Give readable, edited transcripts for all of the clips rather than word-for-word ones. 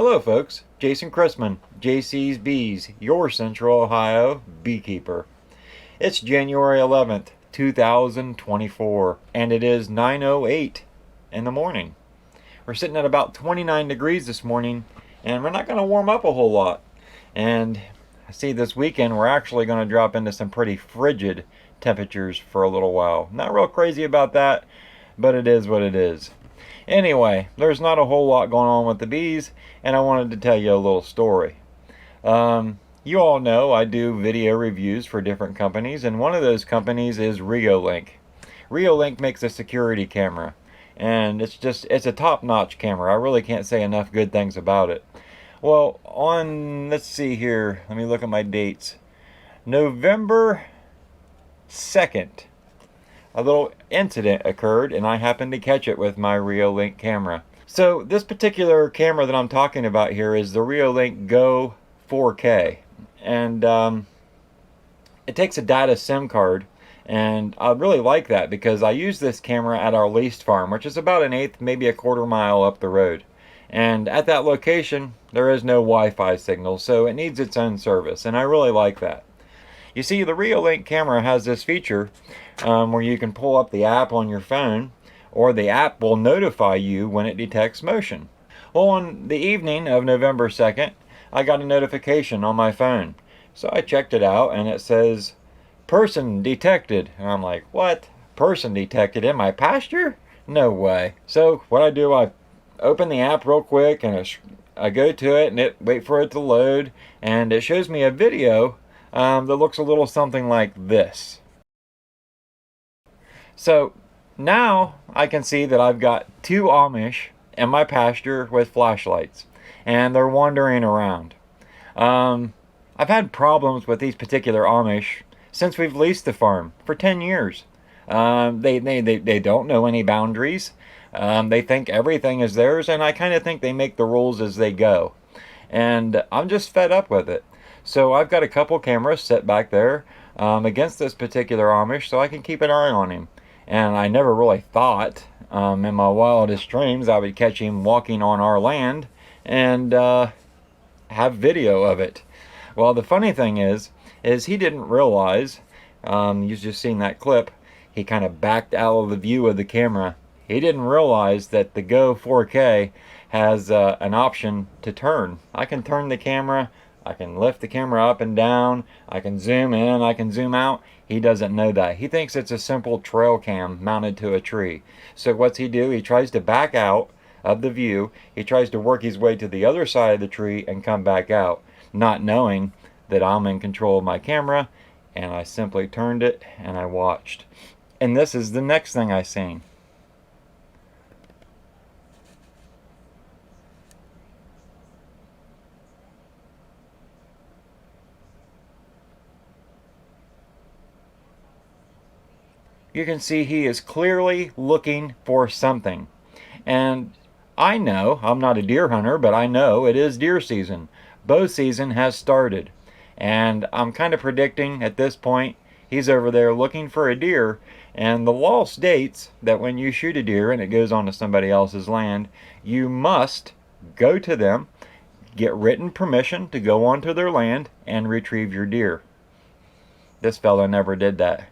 Hello folks, Jason Chrisman, JC's Bees, your Central Ohio beekeeper. It's January 11th, 2024, and it is 9:08 in the morning. We're sitting at about 29 degrees this morning, and we're not going to warm up a whole lot. And I see this weekend we're actually going to drop into some pretty frigid temperatures for a little while. Not real crazy about that, but it is what it is. Anyway, there's not a whole lot going on with the bees, and I wanted to tell you a little story. You all know I do video reviews for different companies, and one of those companies is Reolink. Reolink makes a security camera, and it's a top-notch camera. I really can't say enough good things about it. Well, let's see here, let me look at my dates. November 2nd, a little incident occurred, and I happened to catch it with my Reolink camera. So this particular camera that I'm talking about here is the Reolink Go 4K, and it takes a data SIM card, and I really like that because I use this camera at our leased farm, which is about an eighth, maybe a quarter mile up the road. And at that location, there is no Wi-Fi signal, so it needs its own service, and I really like that. You see, the Reolink camera has this feature where you can pull up the app on your phone, or the app will notify you when it detects motion. Well, on the evening of November 2nd, I got a notification on my phone. So I checked it out, and it says, "Person detected." And I'm like, what? Person detected in my pasture? No way. So what I do, I open the app real quick, and I go to it, and wait for it to load, and it shows me a video that looks a little something like this. So now I can see that I've got two Amish in my pasture with flashlights, and they're wandering around. I've had problems with these particular Amish since we've leased the farm for 10 years. They don't know any boundaries. They think everything is theirs, and I kind of think they make the rules as they go. And I'm just fed up with it. So I've got a couple cameras set back there against this particular Amish so I can keep an eye on him. And I never really thought in my wildest dreams I would catch him walking on our land and have video of it. Well, the funny thing is he didn't realize, you've just seen that clip, he kind of backed out of the view of the camera. He didn't realize that the Go 4K has an option to turn. I can turn the camera, I can lift the camera up and down, I can zoom in, I can zoom out. He doesn't know that. He thinks it's a simple trail cam mounted to a tree. So what's he do? He tries to back out of the view. He tries to work his way to the other side of the tree and come back out, not knowing that I'm in control of my camera, and I simply turned it and I watched. And this is the next thing I seen. You can see he is clearly looking for something. And I know, I'm not a deer hunter, but I know it is deer season. Bow season has started. And I'm kind of predicting at this point, he's over there looking for a deer. And the law states that when you shoot a deer and it goes onto somebody else's land, you must go to them, get written permission to go onto their land and retrieve your deer. This fella never did that.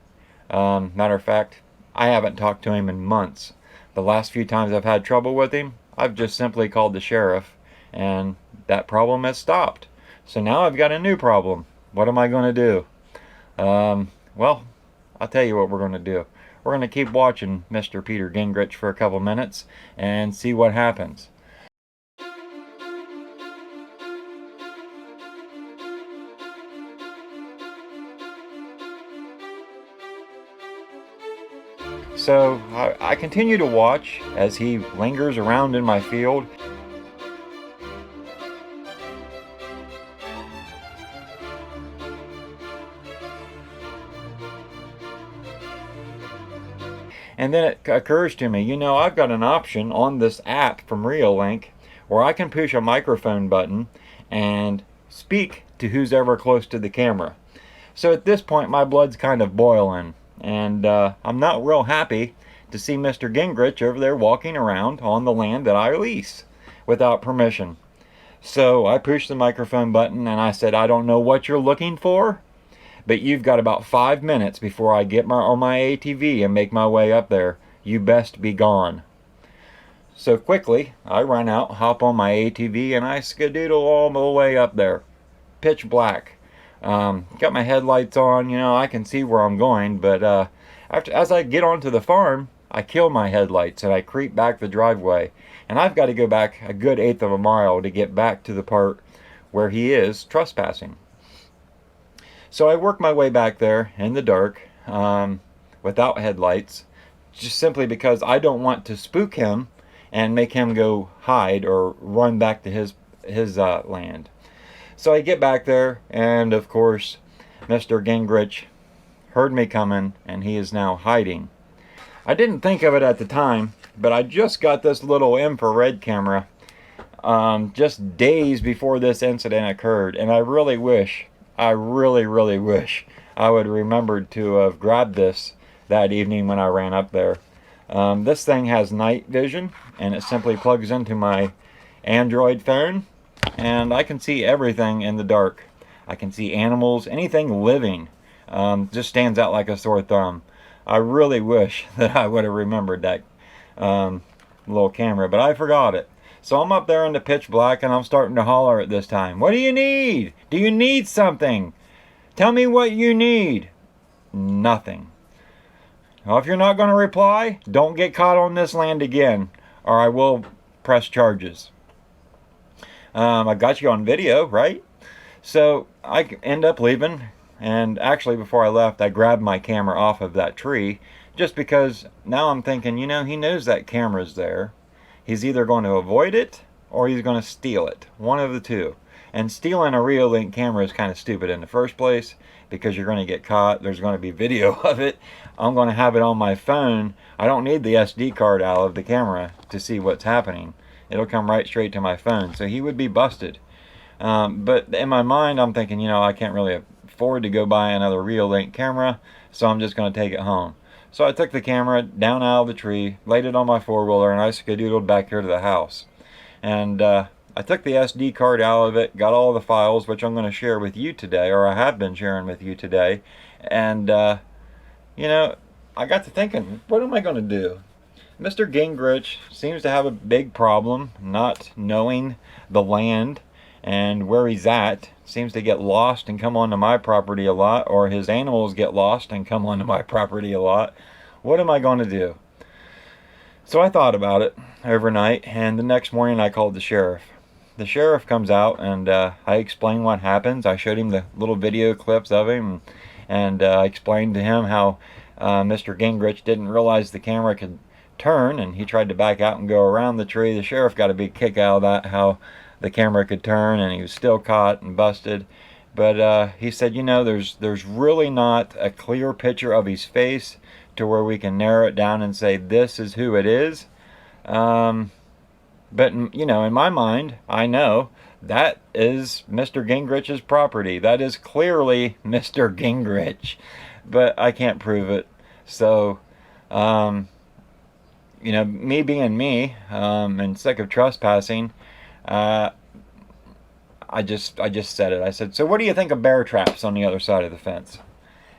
Matter of fact, I haven't talked to him in months. The last few times I've had trouble with him, I've just simply called the sheriff, and that problem has stopped. So now I've got a new problem. What am I going to do? Well, I'll tell you what we're going to do. We're going to keep watching Mr. Peter Gingrich for a couple minutes and see what happens. So I continue to watch as he lingers around in my field. And then it occurs to me, I've got an option on this app from Reolink where I can push a microphone button and speak to who's ever close to the camera. So at this point, my blood's kind of boiling. And I'm not real happy to see Mr. Gingrich over there walking around on the land that I lease without permission. So I pushed the microphone button and I said, I don't know what you're looking for, but you've got about 5 minutes before I get on my ATV and make my way up there. You best be gone. So quickly, I run out, hop on my ATV, and I skadoodle all the way up there. Pitch black. Got my headlights on, I can see where I'm going, but as I get onto the farm, I kill my headlights and I creep back the driveway. And I've got to go back a good eighth of a mile to get back to the part where he is trespassing. So I work my way back there in the dark, without headlights, just simply because I don't want to spook him and make him go hide or run back to his land. So I get back there, and of course, Mr. Gingrich heard me coming, and he is now hiding. I didn't think of it at the time, but I just got this little infrared camera just days before this incident occurred, and I really wish, I really wish I would have remembered to have grabbed this that evening when I ran up there. This thing has night vision, and it simply plugs into my Android phone, and I can see everything in the dark. I can see animals, anything living, just stands out like a sore thumb. I really wish that I would have remembered that little camera, but I forgot it. So I'm up there in the pitch black, and I'm starting to holler at this time. What do you need? Do you need something? Tell me what you need. Nothing. Well, if you're not going to reply, don't get caught on this land again, or I will press charges. I got you on video, right? So I end up leaving, and actually before I left, I grabbed my camera off of that tree, just because now I'm thinking, he knows that camera's there. He's either going to avoid it, or he's going to steal it. One of the two. And stealing a Reolink camera is kind of stupid in the first place, because you're going to get caught. There's going to be video of it. I'm going to have it on my phone. I don't need the SD card out of the camera to see what's happening. It'll come right straight to my phone. So he would be busted. But in my mind, I'm thinking, I can't really afford to go buy another Reolink camera, so I'm just going to take it home. So I took the camera down out of the tree, laid it on my four-wheeler, and I skadoodled back here to the house. And I took the SD card out of it, got all the files, which I'm going to share with you today, or I have been sharing with you today. And, I got to thinking, what am I going to do? Mr. Gingrich seems to have a big problem not knowing the land and where he's at. Seems to get lost and come onto my property a lot, or his animals get lost and come onto my property a lot. What am I going to do? So I thought about it overnight, and the next morning I called the sheriff. The sheriff comes out, and I explained what happens. I showed him the little video clips of him, and I explained to him how Mr. Gingrich didn't realize the camera could turn, and he tried to back out and go around the tree. The sheriff got a big kick out of that, how the camera could turn, and he was still caught and busted. But he said, there's really not a clear picture of his face to where we can narrow it down and say this is who it is. But in my mind, I know that is Mr. Gingrich's property. That is clearly Mr. Gingrich, but I can't prove it. So me being me, and sick of trespassing, I just said it. I said, so what do you think of bear traps on the other side of the fence?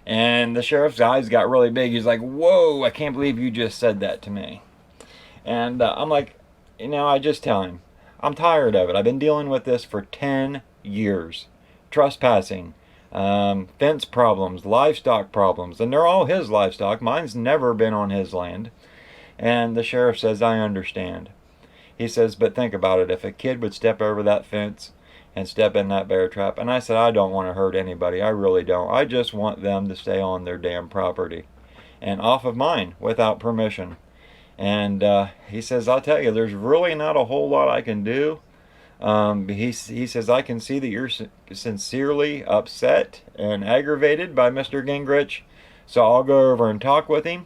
And the sheriff's eyes got really big. He's like, whoa, I can't believe you just said that to me. And I'm like, I just tell him, I'm tired of it. I've been dealing with this for 10 years. Trespassing, fence problems, livestock problems, and they're all his livestock. Mine's never been on his land. And the sheriff says, I understand. He says, but think about it. If a kid would step over that fence and step in that bear trap, and I said, I don't want to hurt anybody. I really don't. I just want them to stay on their damn property and off of mine without permission. And he says, I'll tell you, there's really not a whole lot I can do. He says, I can see that you're sincerely upset and aggravated by Mr. Gingrich, so I'll go over and talk with him.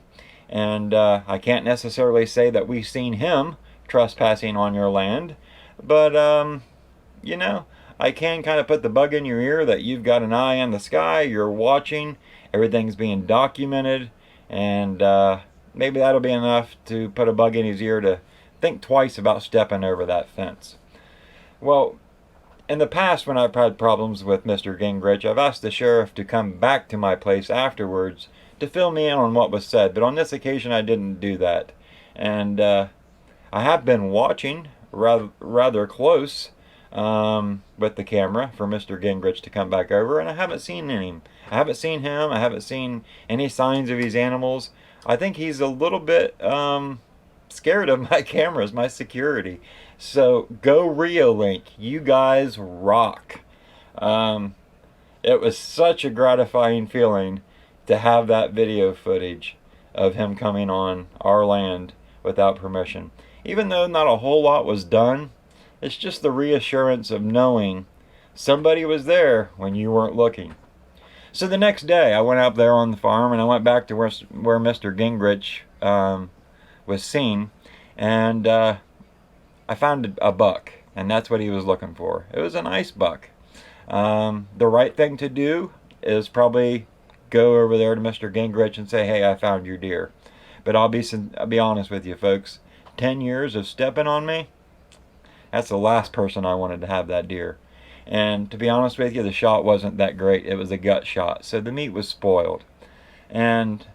And I can't necessarily say that we've seen him trespassing on your land, but I can kind of put the bug in your ear that you've got an eye on the sky, you're watching, everything's being documented, and maybe that'll be enough to put a bug in his ear to think twice about stepping over that fence. Well, In the past, when I've had problems with Mr. Gingrich, I've asked the sheriff to come back to my place afterwards to fill me in on what was said, but on this occasion I didn't do that. And I have been watching rather close with the camera for Mr. Gingrich to come back over, and I haven't seen him. I haven't seen him. I haven't seen any signs of his animals. I think he's a little bit scared of my cameras, my security. So go Reolink. You guys rock. It was such a gratifying feeling to have that video footage of him coming on our land without permission. Even though not a whole lot was done, it's just the reassurance of knowing somebody was there when you weren't looking. So the next day I went out there on the farm and I went back to where Mr. Gingrich was seen, and I found a buck, and that's what he was looking for. It was a nice buck. The right thing to do is probably go over there to Mr. Gingrich and say, hey, I found your deer. But I'll be honest with you folks, 10 years of stepping on me, that's the last person I wanted to have that deer. And to be honest with you, the shot wasn't that great. It was a gut shot, so the meat was spoiled. And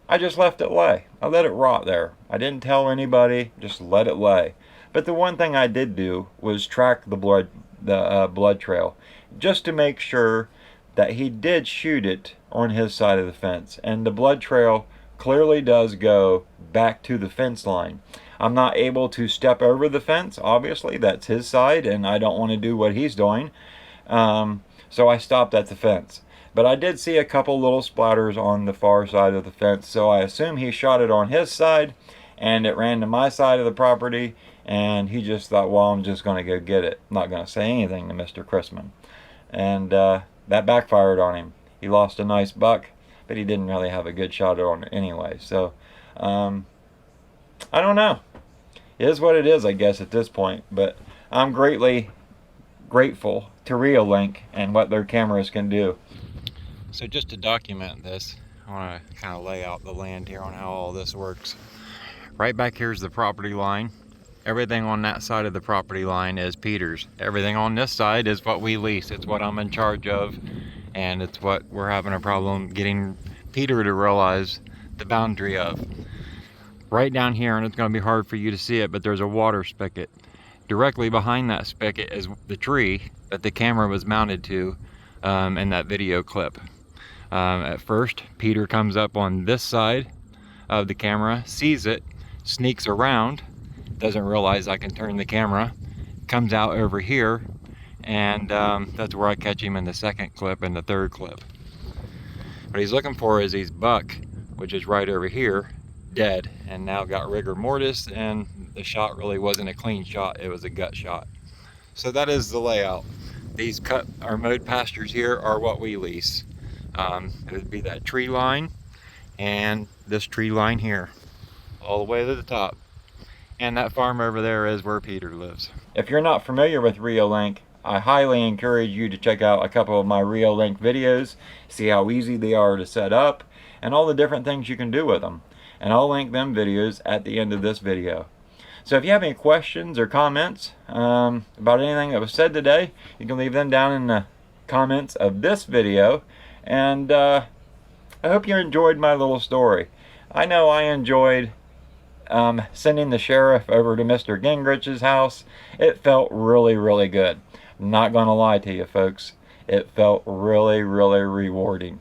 I just left it lay. I let it rot there. I didn't tell anybody, just let it lay. But the one thing I did do was track the blood trail, just to make sure that he did shoot it on his side of the fence. And the blood trail clearly does go back to the fence line. I'm not able to step over the fence, obviously, that's his side, and I don't want to do what he's doing. So I stopped at the fence. But I did see a couple little splatters on the far side of the fence, so I assume he shot it on his side, and it ran to my side of the property, and he just thought, well, I'm just going to go get it. I'm not going to say anything to Mr. Chrisman. And that backfired on him. He lost a nice buck, but he didn't really have a good shot on it anyway. So, I don't know. It is what it is, I guess, at this point. But I'm greatly grateful to Reolink and what their cameras can do. So just to document this, I want to kind of lay out the land here on how all this works. Right back here is the property line. Everything on that side of the property line is Peter's. Everything on this side is what we lease. It's what I'm in charge of, and it's what we're having a problem getting Peter to realize the boundary of. Right down here, and it's going to be hard for you to see it, but there's a water spigot. Directly behind that spigot is the tree that the camera was mounted to in that video clip. At first, Peter comes up on this side of the camera, sees it, sneaks around, doesn't realize I can turn the camera, comes out over here, and that's where I catch him in the second clip and the third clip. What he's looking for is his buck, which is right over here, dead, and now got rigor mortis, and the shot really wasn't a clean shot, it was a gut shot. So that is the layout. These cut or mowed pastures here are what we lease. It would be that tree line and this tree line here, all the way to the top. And that farm over there is where Peter lives. If you're not familiar with Reolink, I highly encourage you to check out a couple of my Reolink videos, see how easy they are to set up, and all the different things you can do with them. And I'll link them videos at the end of this video. So if you have any questions or comments about anything that was said today, you can leave them down in the comments of this video. And I hope you enjoyed my little story. I know I enjoyed sending the sheriff over to Mr. Gingrich's house. It felt really, really good. I'm not going to lie to you folks. It felt really, really rewarding.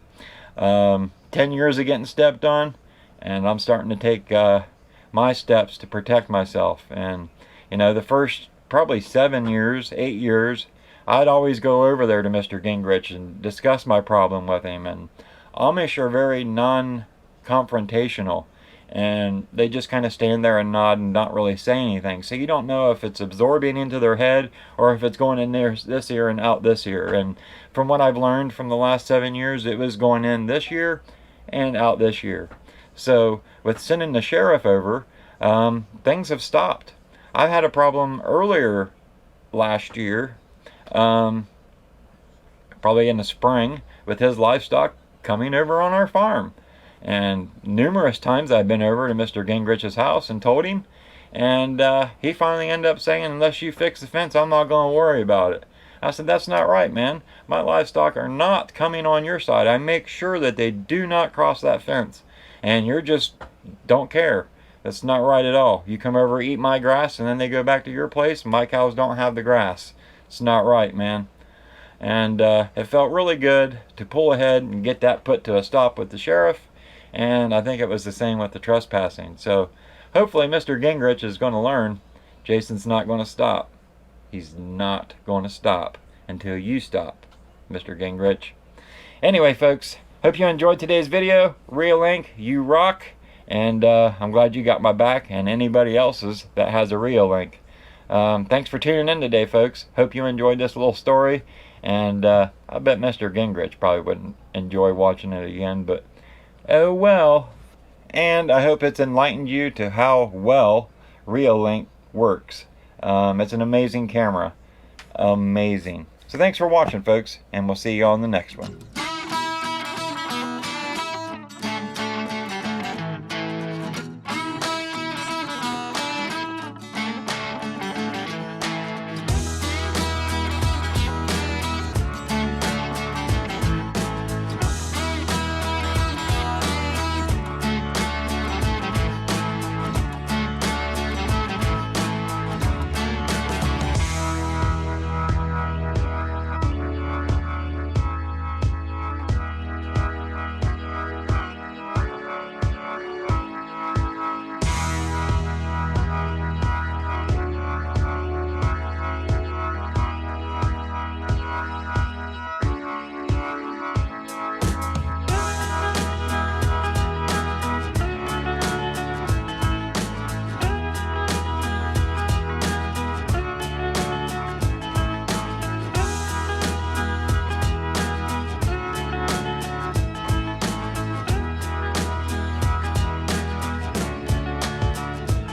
10 years of getting stepped on, and I'm starting to take my steps to protect myself. And you know, the first probably 7 years, 8 years, I'd always go over there to Mr. Gingrich and discuss my problem with him. And Amish are very non-confrontational, and they just kind of stand there and nod and not really say anything. So you don't know if it's absorbing into their head or if it's going in there this ear and out this ear. And from what I've learned from the last 7 years, it was going in this year and out this year. So with sending the sheriff over, things have stopped. I had a problem earlier last year, probably in the spring, with his livestock coming over on our farm. And numerous times I've been over to Mr. Gingrich's house and told him, and he finally ended up saying, unless you fix the fence, I'm not going to worry about it. I said, that's not right, man. My livestock are not coming on your side. I make sure that they do not cross that fence. And you're just don't care. That's not right at all. You come over, eat my grass, and then they go back to your place. My cows don't have the grass. It's not right, man. And it felt really good to pull ahead and get that put to a stop with the sheriff. And I think it was the same with the trespassing. So hopefully Mr. Gingrich is going to learn Jason's not going to stop. He's not going to stop until you stop, Mr. Gingrich. Anyway, folks, hope you enjoyed today's video. Reolink, you rock. And I'm glad you got my back and anybody else's that has a Reolink. Thanks for tuning in today, folks. Hope you enjoyed this little story. And I bet Mr. Gingrich probably wouldn't enjoy watching it again, but oh well. And I hope it's enlightened you to how well Reolink works. It's an amazing camera. Amazing. So thanks for watching, folks, and we'll see you on the next one.